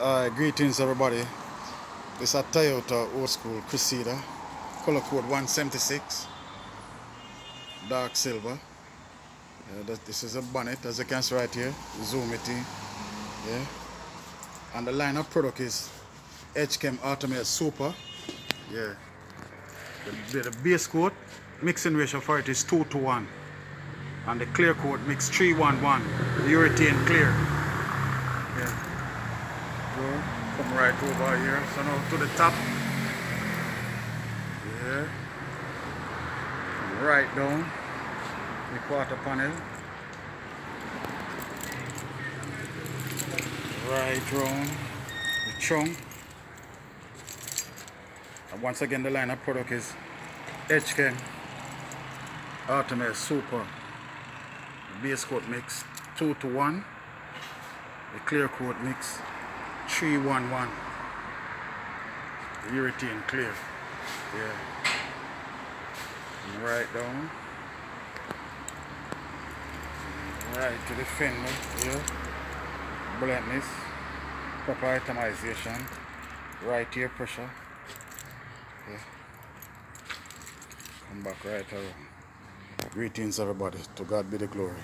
Greetings everybody. This is a Toyota old school Crusader, color code 176, dark silver. This is a bonnet, as you can see right here. Zoom it in. Yeah. And the line of product is HChem Ultimate Super. Yeah. The base coat mixing ratio for it is 2:1, and the clear coat mix 3:1:1. The urethane clear. Yeah. Go. Come right over here. So now to the top. Yeah. Right down the quarter panel. Right round the trunk. And once again, the line of product is HK Ultimate Super. The base coat mix 2:1. The clear coat mix 3:1:1. The urethane clear. Yeah. And right down. Right to the fender. Yeah. Bluntness. Proper itemization. Right here pressure. Yeah. Come back right around. Greetings everybody. To God be the glory.